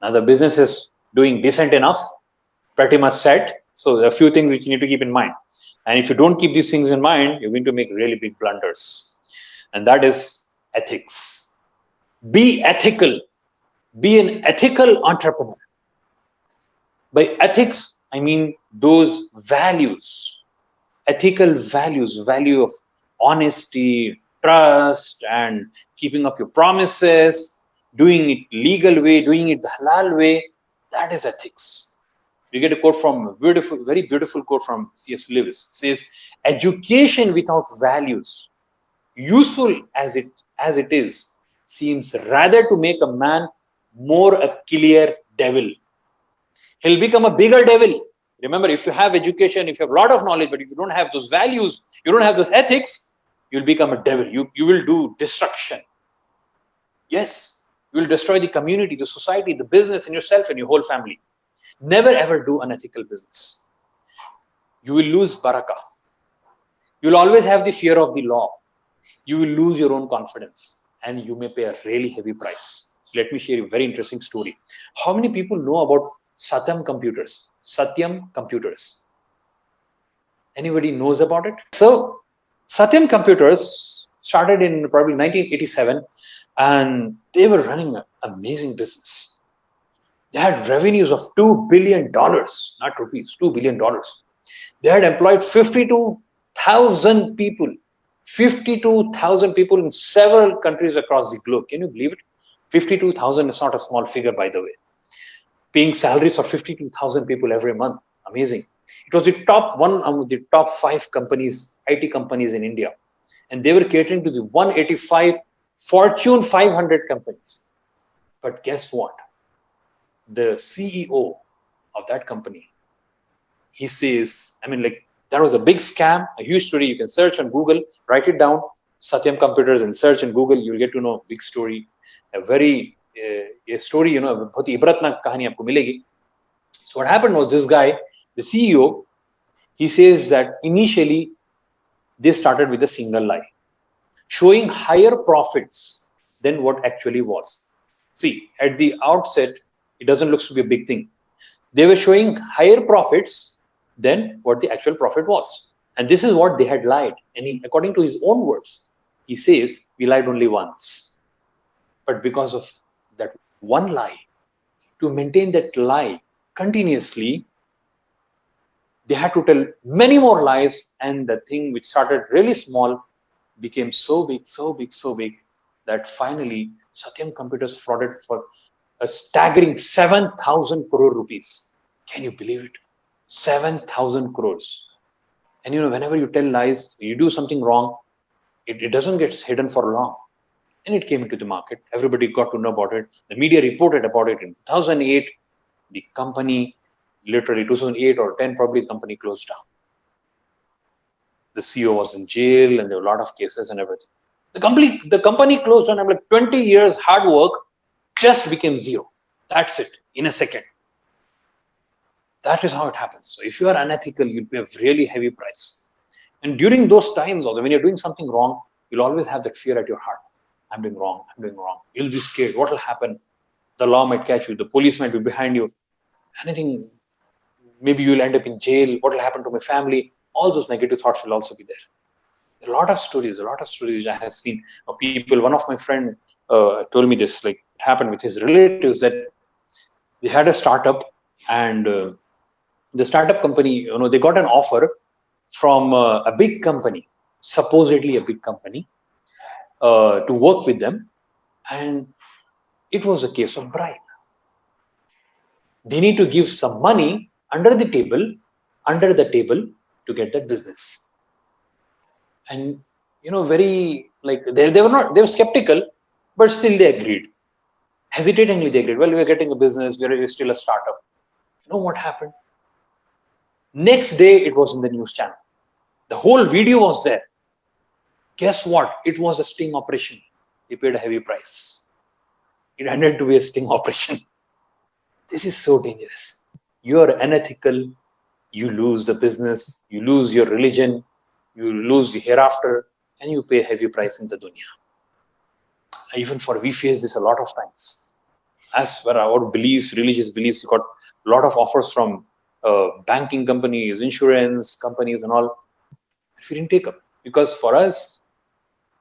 Now the business is doing decent enough, pretty much set. So there are a few things which you need to keep in mind. And if you don't keep these things in mind, you're going to make really big blunders. And that is ethics. Be ethical. Be an ethical entrepreneur. By ethics, I mean those values, ethical values, value of honesty, trust, and keeping up your promises, doing it legal way, doing it the halal way. That is ethics. We get a quote from a beautiful, very beautiful quote from C.S. Lewis. It says, "Education without values, useful as it is, seems rather to make a man more a clear devil." He'll become a bigger devil. Remember, if you have education, if you have a lot of knowledge, but if you don't have those values, you don't have those ethics, you'll become a devil. You will do destruction. Yes, you will destroy the community, the society, the business, and yourself and your whole family. Never ever do unethical business. You will lose barakah. You'll always have the fear of the law. You will lose your own confidence, and you may pay a really heavy price. Let me share a very interesting story. How many people know about Satyam Computers? Satyam Computers. Anybody knows about it? So Satyam Computers started in probably 1987, and they were running an amazing business. They had revenues of $2 billion, not rupees, $2 billion. They had employed 52,000 people. 52,000 people in several countries across the globe. Can you believe it? 52,000 is not a small figure, by the way. Paying salaries for 52,000 people every month. Amazing. It was the top one among the top 5 companies, IT companies in India. And they were catering to the 185 Fortune 500 companies. But guess what? The CEO of that company, he says, that was a big scam, a huge story. You can search on Google, write it down, Satyam Computers, and search in Google. You'll get to know big story, a very a story, बहुत ही इबरतनाक कहानी आपको मिलेगी. So what happened was, this guy, the CEO, he says that initially they started with a single lie, showing higher profits than what actually was. See, at the outset, it doesn't look to be a big thing. They were showing higher profits than what the actual profit was. And this is what they had lied. And according to his own words, he says, we lied only once. But because of that one lie, to maintain that lie continuously, they had to tell many more lies, and the thing which started really small became so big, so big, so big, that finally Satyam Computers frauded for a staggering 7,000 crore rupees. Can you believe it? 7,000 crores. And whenever you tell lies, you do something wrong, it doesn't get hidden for long. And it came into the market. Everybody got to know about it. The media reported about it in 2008. The company, literally 2008 or 10, probably the company closed down. The CEO was in jail, and there were a lot of cases and everything. The company closed down. I'm like, 20 years hard work just became zero. That's it, in a second. That is how it happens. So if you are unethical, you'll pay a really heavy price. And during those times, also, when you're doing something wrong, you'll always have that fear at your heart. I'm doing wrong. I'm doing wrong. You'll be scared. What will happen? The law might catch you. The police might be behind you. Anything. Maybe you'll end up in jail. What will happen to my family? All those negative thoughts will also be there. A lot of stories I have seen of people. One of my friend told me this, like it happened with his relatives, that they had a startup, and the startup company, they got an offer from a big company, supposedly a big company, to work with them, and it was a case of bribe. They need to give some money under the table to get that business. And very like they were skeptical, but still they agreed. Hesitatingly they agreed. Well, we're getting a business, we're still a startup. You know what happened? Next day it was in the news channel. The whole video was there. Guess what? It was a sting operation. They paid a heavy price. It ended to be a sting operation. This is so dangerous. You are unethical, you lose the business, you lose your religion, you lose the hereafter, and you pay a heavy price in the dunya. Even we face this a lot of times. as per our beliefs, religious beliefs, we got a lot of offers from banking companies, insurance companies, and all. We didn't take up, because for us,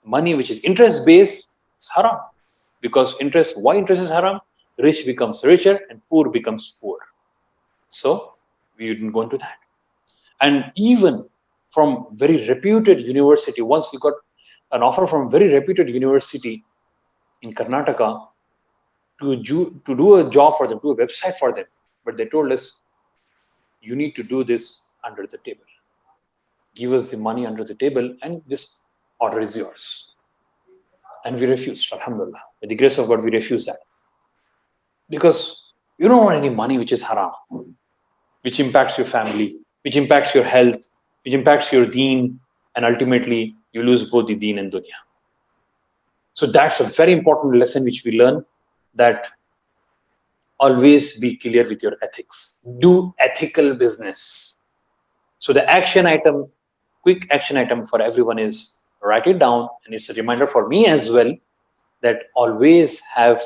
money which is interest based is haram. Because why interest is haram? Rich becomes richer and poor becomes poor. So we didn't go into that. And even from very reputed university, once we got an offer from very reputed university in Karnataka to do a job for them, do a website for them. But they told us, you need to do this under the table. Give us the money under the table and this order is yours. And we refused, alhamdulillah. With the grace of God, we refused that. Because you don't want any money which is haram, which impacts your family, which impacts your health, which impacts your deen, and ultimately you lose both the deen and dunya. So that's a very important lesson which we learn, that always be clear with your ethics. Do ethical business. So the action item, quick action item for everyone is write it down, and it's a reminder for me as well, that always have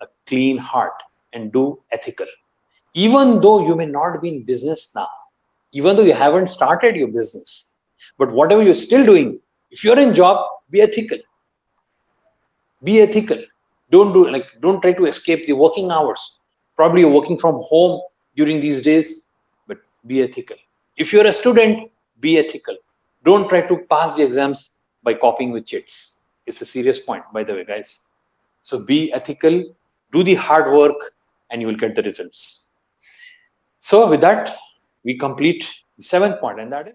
a clean heart and do ethical. Even though you may not be in business now, even though you haven't started your business, but whatever you're still doing, if you're in job, be ethical. Be ethical. Don't try to escape the working hours. Probably you're working from home during these days, but be ethical. If you're a student, be ethical. Don't try to pass the exams by copying with chits. It's a serious point, by the way, guys. So be ethical, do the hard work, and you will get the results. So with that, we complete the 7th point, and that is